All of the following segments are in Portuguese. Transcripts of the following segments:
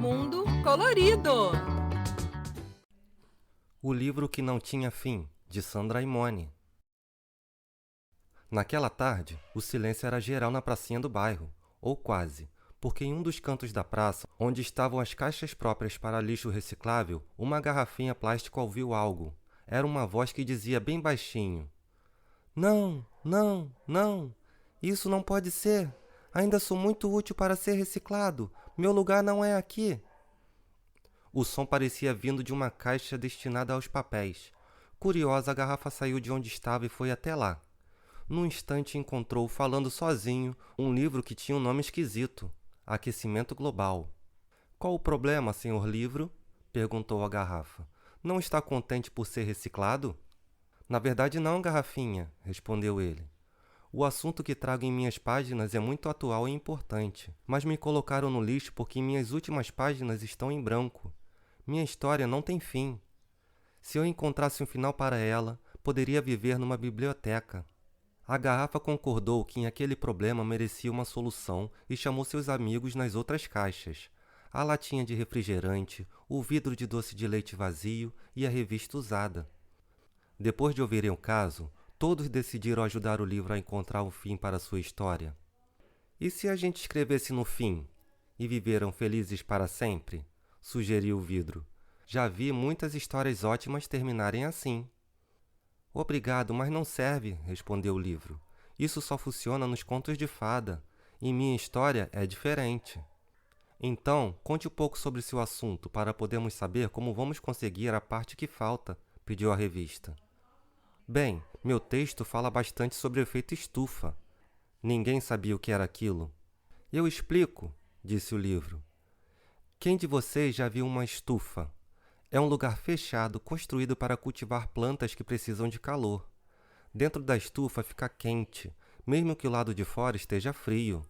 Mundo Colorido. O livro que não tinha fim, de Sandra Imone. Naquela tarde, o silêncio era geral na pracinha do bairro, ou quase, porque em um dos cantos da praça, onde estavam as caixas próprias para lixo reciclável, uma garrafinha plástica ouviu algo. Era uma voz que dizia bem baixinho: "Não, não, não! Isso não pode ser! Ainda sou muito útil para ser reciclado! Meu lugar não é aqui!" O som parecia vindo de uma caixa destinada aos papéis. Curiosa, a garrafa saiu de onde estava e foi até lá. Num instante encontrou, falando sozinho, um livro que tinha um nome esquisito: Aquecimento Global. "Qual o problema, senhor livro?" perguntou a garrafa. "Não está contente por ser reciclado?" "Na verdade não, garrafinha", respondeu ele. "O assunto que trago em minhas páginas é muito atual e importante, mas me colocaram no lixo porque minhas últimas páginas estão em branco. Minha história não tem fim. Se eu encontrasse um final para ela, poderia viver numa biblioteca." A garrafa concordou que aquele problema merecia uma solução e chamou seus amigos nas outras caixas: a latinha de refrigerante, o vidro de doce de leite vazio e a revista usada. Depois de ouvirem o caso, todos decidiram ajudar o livro a encontrar um fim para sua história. "E se a gente escrevesse no fim? E viveram felizes para sempre?" sugeriu o vidro. "Já vi muitas histórias ótimas terminarem assim." "Obrigado, mas não serve", respondeu o livro. "Isso só funciona nos contos de fada. E minha história é diferente." "Então, conte um pouco sobre seu assunto para podermos saber como vamos conseguir a parte que falta", pediu a revista. "Bem, meu texto fala bastante sobre o efeito estufa." Ninguém sabia o que era aquilo. "Eu explico", disse o livro. "Quem de vocês já viu uma estufa? É um lugar fechado construído para cultivar plantas que precisam de calor. Dentro da estufa fica quente, mesmo que o lado de fora esteja frio.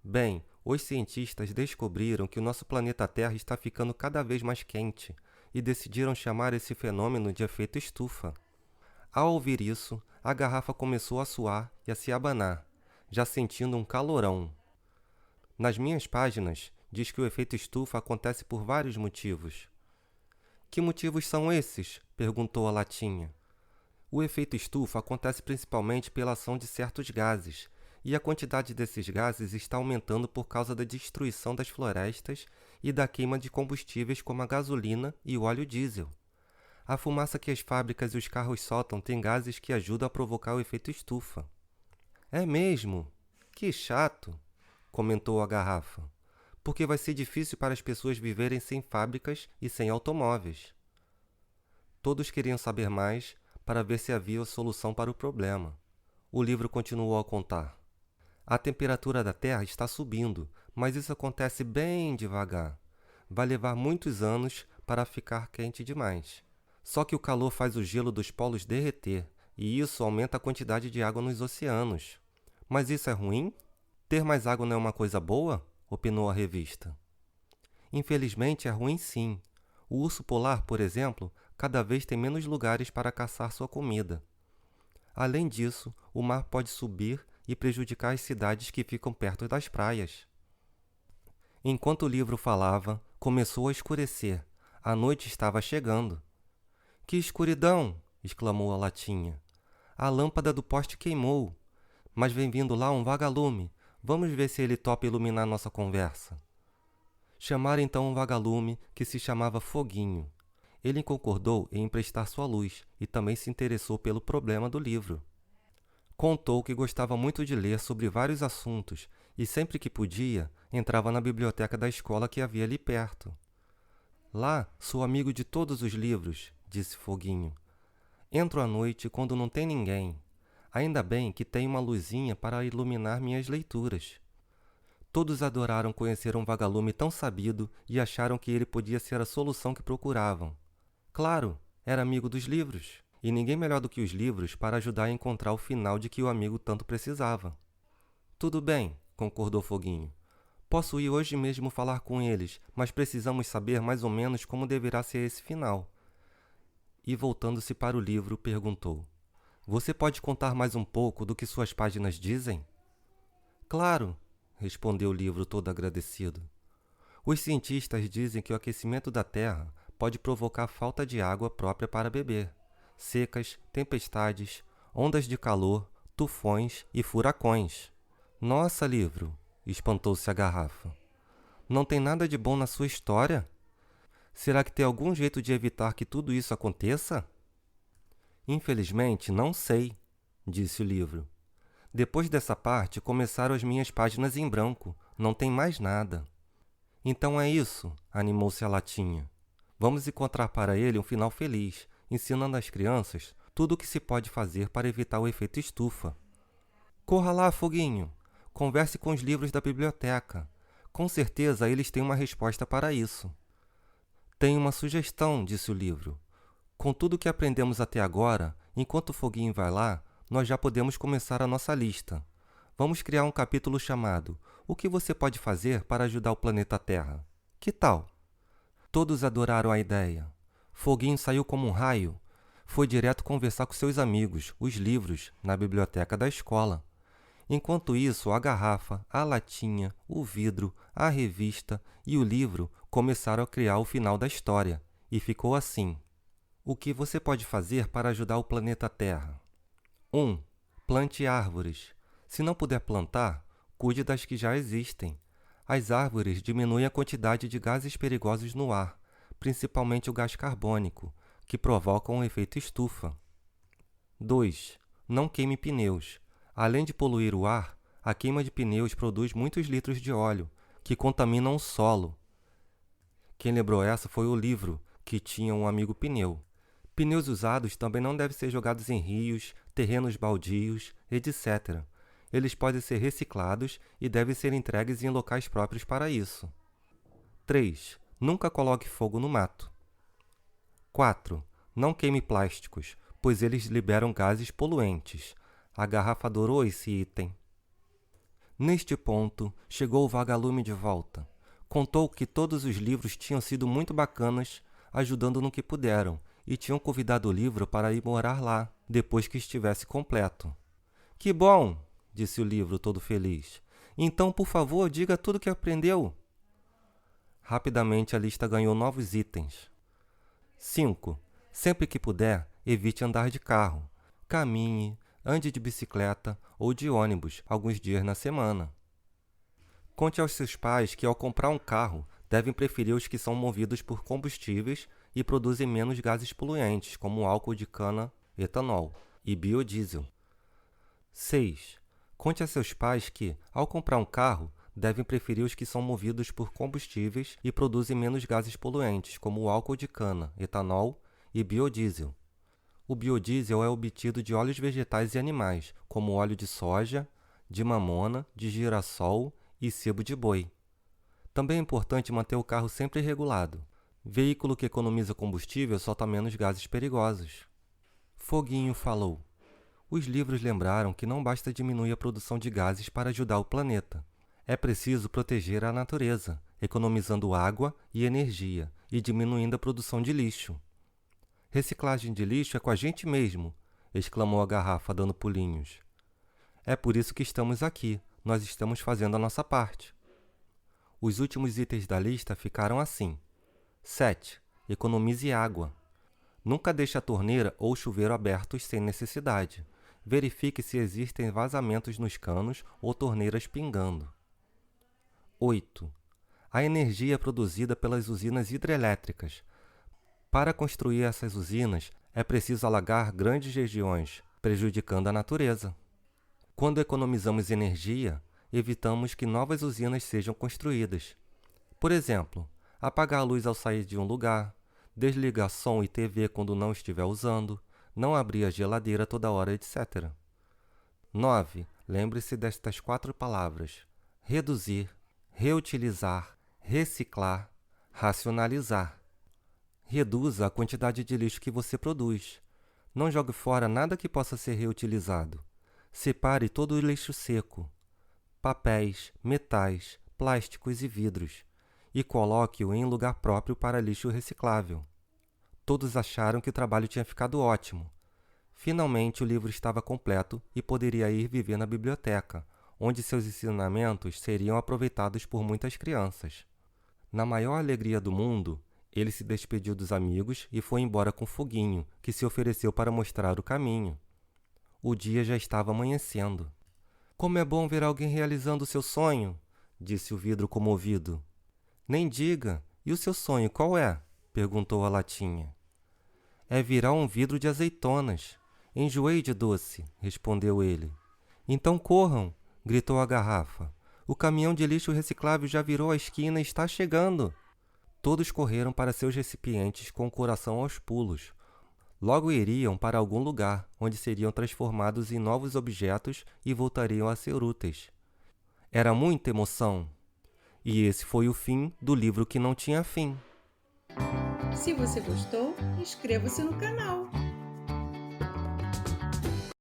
Bem, os cientistas descobriram que o nosso planeta Terra está ficando cada vez mais quente e decidiram chamar esse fenômeno de efeito estufa." Ao ouvir isso, a garrafa começou a suar e a se abanar, já sentindo um calorão. "Nas minhas páginas, diz que o efeito estufa acontece por vários motivos." "Que motivos são esses?" perguntou a latinha. "O efeito estufa acontece principalmente pela ação de certos gases, e a quantidade desses gases está aumentando por causa da destruição das florestas e da queima de combustíveis como a gasolina e o óleo diesel. A fumaça que as fábricas e os carros soltam tem gases que ajudam a provocar o efeito estufa." "É mesmo? Que chato", comentou a garrafa, "porque vai ser difícil para as pessoas viverem sem fábricas e sem automóveis." Todos queriam saber mais para ver se havia solução para o problema. O livro continuou a contar: "A temperatura da Terra está subindo, mas isso acontece bem devagar. Vai levar muitos anos para ficar quente demais. Só que o calor faz o gelo dos polos derreter, e isso aumenta a quantidade de água nos oceanos." "Mas isso é ruim? Ter mais água não é uma coisa boa?" opinou a revista. "Infelizmente é ruim sim. O urso polar, por exemplo, cada vez tem menos lugares para caçar sua comida. Além disso, o mar pode subir e prejudicar as cidades que ficam perto das praias." Enquanto o livro falava, começou a escurecer. A noite estava chegando. "Que escuridão!" exclamou a latinha. "A lâmpada do poste queimou. Mas vem vindo lá um vagalume. Vamos ver se ele topa iluminar nossa conversa." Chamaram então um vagalume que se chamava Foguinho. Ele concordou em emprestar sua luz e também se interessou pelo problema do livro. Contou que gostava muito de ler sobre vários assuntos e sempre que podia, entrava na biblioteca da escola que havia ali perto. "Lá, sou amigo de todos os livros", disse Foguinho. "Entro à noite quando não tem ninguém. Ainda bem que tem uma luzinha para iluminar minhas leituras." Todos adoraram conhecer um vagalume tão sabido e acharam que ele podia ser a solução que procuravam. Claro, era amigo dos livros, e ninguém melhor do que os livros para ajudar a encontrar o final de que o amigo tanto precisava. "Tudo bem", concordou Foguinho. "Posso ir hoje mesmo falar com eles, mas precisamos saber mais ou menos como deverá ser esse final." E voltando-se para o livro, perguntou: "Você pode contar mais um pouco do que suas páginas dizem?" "Claro", respondeu o livro todo agradecido. Os cientistas dizem que o aquecimento da Terra pode provocar falta de água própria para beber, secas, tempestades, ondas de calor, tufões e furacões. Nossa, livro! Espantou-se a garrafa. Não tem nada de bom na sua história? Será que tem algum jeito de evitar que tudo isso aconteça? Infelizmente, não sei, disse o livro. Depois dessa parte, começaram as minhas páginas em branco. Não tem mais nada. Então é isso, animou-se a latinha. Vamos encontrar para ele um final feliz, ensinando às crianças tudo o que se pode fazer para evitar o efeito estufa. Corra lá, Foguinho. Converse com os livros da biblioteca. Com certeza eles têm uma resposta para isso. Tenho uma sugestão, disse o livro. Com tudo o que aprendemos até agora, enquanto o Foguinho vai lá, nós já podemos começar a nossa lista. Vamos criar um capítulo chamado O que você pode fazer para ajudar o planeta Terra? Que tal? Todos adoraram a ideia. Foguinho saiu como um raio. Foi direto conversar com seus amigos, os livros, na biblioteca da escola. Enquanto isso, a garrafa, a latinha, o vidro, a revista e o livro começaram a criar o final da história. E ficou assim. O que você pode fazer para ajudar o planeta Terra? 1. Plante árvores. Se não puder plantar, cuide das que já existem. As árvores diminuem a quantidade de gases perigosos no ar, principalmente o gás carbônico, que provocam um efeito estufa. 2. Não queime pneus. Além de poluir o ar, a queima de pneus produz muitos litros de óleo, que contaminam o solo. Quem lembrou essa foi o livro, que tinha um amigo pneu. Pneus usados também não devem ser jogados em rios, terrenos baldios, etc. Eles podem ser reciclados e devem ser entregues em locais próprios para isso. 3. Nunca coloque fogo no mato. 4. Não queime plásticos, pois eles liberam gases poluentes. A garrafa adorou esse item. Neste ponto, chegou o vagalume de volta. Contou que todos os livros tinham sido muito bacanas, ajudando no que puderam, e tinham convidado o livro para ir morar lá, depois que estivesse completo. Que bom! Disse o livro, todo feliz. Então, por favor, diga tudo o que aprendeu. Rapidamente a lista ganhou novos itens. 5. Sempre que puder, evite andar de carro. Caminhe, ande de bicicleta ou de ônibus alguns dias na semana. Conte aos seus pais que, ao comprar um carro, devem preferir os que são movidos por combustíveis e produzem menos gases poluentes, como álcool de cana, etanol e biodiesel. 6. Conte a seus pais que, ao comprar um carro, devem preferir os que são movidos por combustíveis e produzem menos gases poluentes, como o álcool de cana, etanol e biodiesel. O biodiesel é obtido de óleos vegetais e animais, como óleo de soja, de mamona, de girassol e sebo de boi. Também é importante manter o carro sempre regulado. Veículo que economiza combustível solta menos gases perigosos. Foguinho falou. Os livros lembraram que não basta diminuir a produção de gases para ajudar o planeta. É preciso proteger a natureza, economizando água e energia e diminuindo a produção de lixo. Reciclagem de lixo é com a gente mesmo, exclamou a garrafa dando pulinhos. É por isso que estamos aqui, nós estamos fazendo a nossa parte. Os últimos itens da lista ficaram assim. 7. Economize água. Nunca deixe a torneira ou chuveiro abertos sem necessidade. Verifique se existem vazamentos nos canos ou torneiras pingando. 8. A energia é produzida pelas usinas hidrelétricas. Para construir essas usinas, é preciso alagar grandes regiões, prejudicando a natureza. Quando economizamos energia, evitamos que novas usinas sejam construídas. Por exemplo, apagar a luz ao sair de um lugar, desligar som e TV quando não estiver usando, não abrir a geladeira toda hora, etc. 9. Lembre-se destas 4 palavras: reduzir, reutilizar, reciclar, racionalizar. Reduza a quantidade de lixo que você produz. Não jogue fora nada que possa ser reutilizado. Separe todo o lixo seco, papéis, metais, plásticos e vidros, e coloque-o em lugar próprio para lixo reciclável. Todos acharam que o trabalho tinha ficado ótimo. Finalmente o livro estava completo e poderia ir viver na biblioteca, onde seus ensinamentos seriam aproveitados por muitas crianças. Na maior alegria do mundo, ele se despediu dos amigos e foi embora com Foguinho, que se ofereceu para mostrar o caminho. O dia já estava amanhecendo. Como é bom ver alguém realizando o seu sonho, disse o vidro comovido. Nem diga, e o seu sonho qual é? Perguntou a latinha. É virar um vidro de azeitonas. Enjoei de doce, respondeu ele. Então corram, gritou a garrafa. O caminhão de lixo reciclável já virou a esquina e está chegando. Todos correram para seus recipientes com o coração aos pulos. Logo iriam para algum lugar, onde seriam transformados em novos objetos e voltariam a ser úteis. Era muita emoção. E esse foi o fim do livro que não tinha fim. Se você gostou, inscreva-se no canal.